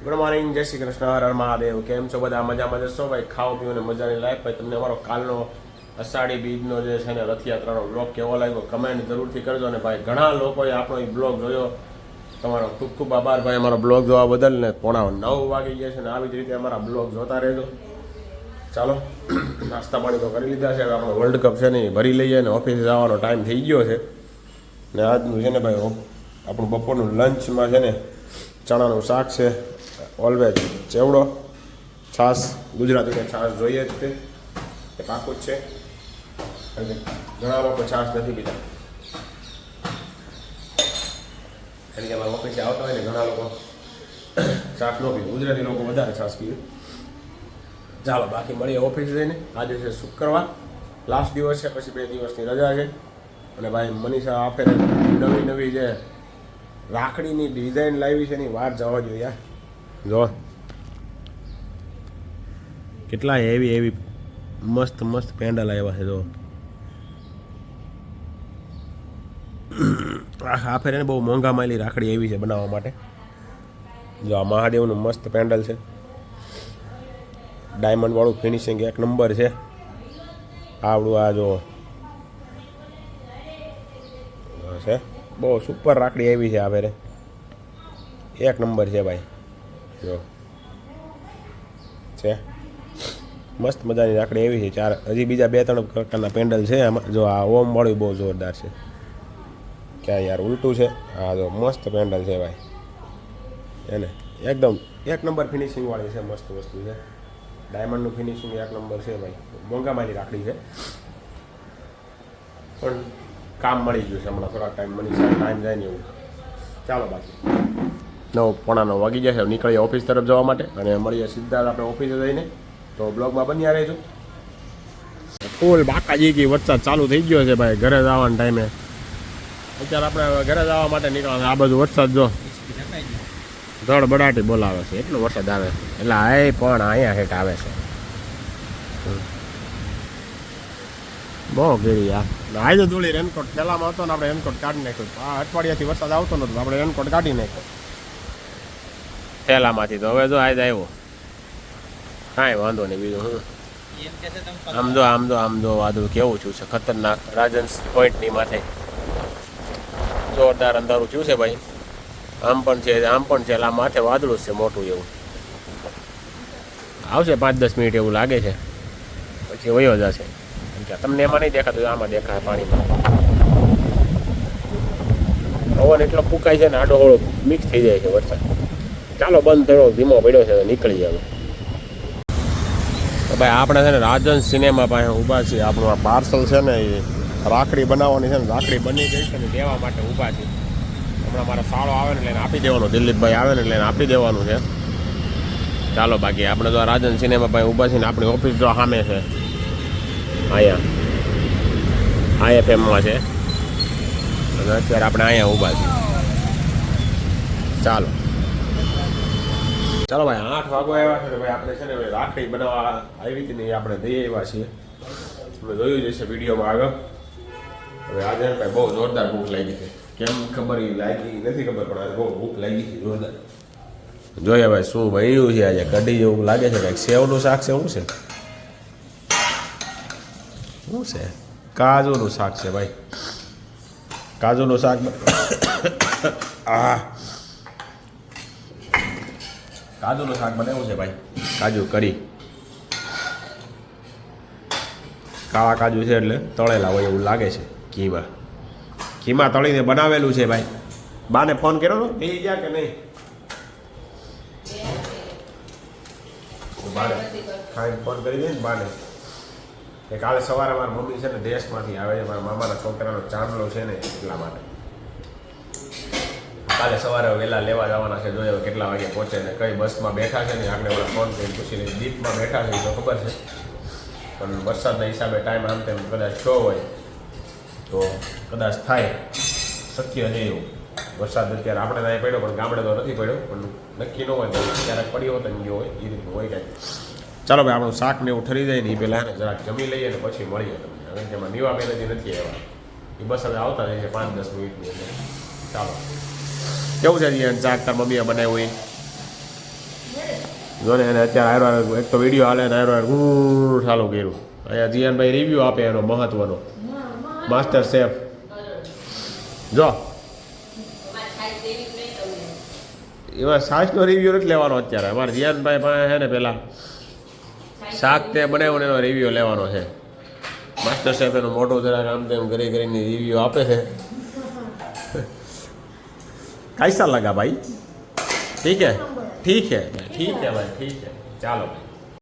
Good morning, જય શ્રી કૃષ્ણ, હર હર મહાદેવ. કેમ છો બધા? મજામાં જશો ભાઈ? ખાઓ પીઓને મજાની લાઈફ. ભાઈ તમને અમારો કાલનો અષાઢી બીજનો જે છે ને રથયાત્રાનો બ્લોગ કેવો લાગ્યો કમેન્ટ જરૂરથી કરજો. અને ભાઈ ઘણા લોકોએ આપણો એ બ્લોગ જોયો, તમારો ખૂબ ખૂબ આભાર ભાઈ અમારો બ્લોગ જોવા બદલ. ને 9:15 વાગી ગયા છે ને આવી જ રીતે અમારા બ્લોગ જોતા રહેજો. ચાલો નાસ્તા પાણી તો કરી લીધા છે, હવે આપણે વર્લ્ડ કપ છે ને એ ભરી લઈએ ને ઓફિસે જવાનો ટાઈમ થઈ ગયો છે. ને આજનું છે ને ભાઈ આપણું બપોરનું લંચમાં છે ને ચણાનું શાક છે, ઓલવેજ ચેવડો, છાશ, ગુજરાતીને છાશ જોઈએ જ તે એ પાકું જ છે. અને ઘણા લોકો છાશ નથી પીતા, એટલે કે અમારા ઓફિસે આવતા હોય ને ઘણા લોકો છાશ ન પીવે, ગુજરાતી લોકો વધારે છાશ પીવે. ચાલો બાકી મળીએ ઓફિસે જઈને. આજે છે શુક્રવાર, લાસ્ટ દિવસ છે, પછી 2 દિવસની રજા છે. અને ભાઈ મનીષા આપે નવી નવી જે રાખડીની ડિઝાઇન લાવી છે એની વાત જવા જોઈએ યાર. જો કેટલા એવી મસ્ત મસ્ત પેન્ડલ આવ્યા છે. જો આ ફેર બહુ મોંઘા માલી રાખડી એવી છે બનાવવા માટે. જો આ મહાદેવનું મસ્ત પેન્ડલ છે, ડાયમંડ વાળું ફિનિશિંગ એક નંબર છે. આવડું આ જો છે, બહુ સુપર રાખડી એવી છે. આ ફેરે એક નંબર છે ભાઈ. જો છે મસ્ત મજાની રાખડી એવી છે. હજી બીજા 2-3 પ્રકારના પેન્ડલ છે આમાં. જો આ ઓમ વાળું બહુ જોરદાર છે. ક્યાં યાર ઉલટું છે. હા જો મસ્ત પેન્ડલ છે ભાઈ, એને એકદમ એક નંબર ફિનિશિંગ વાળી છે, મસ્ત વસ્તુ છે. ડાયમંડનું ફિનિશિંગ એક નંબર છે ભાઈ. મોંઘામાની રાખડી છે પણ કામ મળી ગયું છે હમણાં થોડાક ટાઈમ ટાઈમ જાય ને એવું. ચાલો બાકી 9:15 વાગી ગયા છે, નીકળીએ ઓફિસ તરફ જવા માટે. અને મળીએ સીધા આપણે ઓફિસે જઈને, તો બ્લોગમાં બન્યા રહેજો. ફૂલ બાકાજી વરસાદ ચાલુ થઈ ગયો છે ભાઈ. ઘરે જવાના ટાઈમે અત્યારે આપણે ઘરે જવા માટે નીકળવાનું. આ બધું વરસાદ જો ધડબડાટી બોલાવે છે, એટલો વરસાદ આવે છે. એટલે આ પણ અહીંયા હેઠ આવે છે બહુ ગીરી. આજે થોડી રેનકોટ પહેલામાં હતો ને આપણે રેનકોટ કાઢી નાખ્યો. આ અઠવાડિયાથી વરસાદ આવતો નતો, આપણે રેનકોટ કાઢી નાખ્યો થેલામાંથી. તો હવે જો આજે આવ્યો, કાંઈ વાંધો નહીં. બીજું હું આમ જો વાદળું કેવું છું છે ખતરનાક. રાજન્સ પોઈન્ટની માથે જોરદાર અંધારું થયું છે ભાઈ. આમ પણ છે એટલે આ માથે વાદળું છે મોટું એવું. આવશે 5-10 મિનિટ એવું લાગે છે, પછી વયો જશે. તમને એમાં નહીં દેખાતું, આમાં દેખાય પાણીમાં. પવન એટલો ફૂંકાય છે ને આડો હળો મિક્સ થઈ જાય છે વરસાદ. ચાલો બંધ થયો, ધીમો પડ્યો છે, નીકળી જાય. ભાઈ આપણે છે ને રાજન સિનેમા પાસે ઊભા છીએ. આપણું આ પાર્સલ છે ને એ રાખડી બનાવવાની છે ને, રાખડી બની ગઈ છે ને દેવા માટે ઊભા છીએ. હમણાં મારો સાળો આવે ને લઈને આપી દેવાનું, દિલીપભાઈ આવે ને લઈને આપી દેવાનું છે. ચાલો બાકી આપણે તો રાજન સિનેમા પાસે ઊભા છીએ ને આપણી ઓફિસ જો સામે છે, અહીંયા IFMમાં છે. અને અત્યારે આપણે અહીંયા ઊભા છીએ. ચાલો ભાઈ 8 વાગવા આવ્યા છે ને ભાઈ. આપણે છે ને રાખડી બનાવવા આવી હતી ને એ આપણે દઈ આવ્યા છીએ. તમે જોયું જશે વિડીયોમાં આગળ. હવે આજે ભાઈ બહુ જોરદાર ભૂખ લાગી છે. કેમ ખબર લાગી નથી ખબર, પણ આજે બહુ ભૂખ લાગી છે જોરદાર. જોઈએ ભાઈ શું બન્યું છે આજે. કઢી જેવું લાગે છે, કંઈક સેવનું શાક છે. શું છે કાજુનું શાક છે ભાઈ. કાજુનું શાક કાજુનું શાક બનાવ્યું છે ભાઈ. કાજુ કરી, કાળા કાજુ છે એટલે તળેલા હોય એવું લાગે છે. ઘીમાં તળીને બનાવેલું છે ભાઈ. બાને ફોન કર્યો ને એ ગયા કે નહીં? બાને ખાઈને ફોન કરી દે ને બાને. કે કાલે સવારે મારા મમ્મી છે ને દેશમાંથી આવે છે, મારા મામાના છોકરાનો ચાંદલો છે ને એટલા માટે કાલે સવારે વહેલા લેવા જવાના છે. જોઈએ કેટલા વાગે પહોંચે ને કઈ બસમાં બેઠા છે ને આપણે ઓલા ફોન કરીને પૂછી લઈએ. દીપમાં બેઠા છે તો ખબર છે, પણ વરસાદના હિસાબે ટાઈમ આમ તેમ કદાચ થયો હોય તો કદાચ થાય, શક્ય છે એવું. વરસાદ અત્યારે આપણે ત્યાં પડ્યો પણ ગામડે તો નથી પડ્યો, પણ નક્કી ન હોય તો ક્યારેક પડ્યો હોય તો ગયો હોય એ રીતનું હોય કાંઈ. ચાલો ભાઈ આપણું શાક ને એવું ઠરી જાય ને એ પહેલાં જરાક જમી લઈએ ને પછી મળીએ તમને. હવે તેમાં નીવા બેન હજી નથી આવ્યા, એ બસ હવે આવતા જાય છે 5-10 મિનિટની અંદર. ચાલો કેવું છે શાક તાર મમ્મીએ બનાવ્યું એ? જો ને એને અત્યારે હારવાર એક તો વિડીયો હાલે ને હારવાર હું ચાલુ કર્યું. અહીંયા જીયાનભાઈ રિવ્યૂ આપે એનો મહત્વનો માસ્ટર શેફ. જો એમાં છાશનો રિવ્યૂ નથી લેવાનો અત્યારે. અમારે જીયાનભાઈ પાસે છે ને પેલા શાક તે બનાવ્યું એનો રિવ્યૂ લેવાનો છે. માસ્ટર શેફ એનું મોટું જરાક આમ તેમ કરી કરીને રિવ્યૂ આપે છે. कैसा लगा भाई? ठीक है भाई, ठीक है भाई, ठीक है, चलो भाई.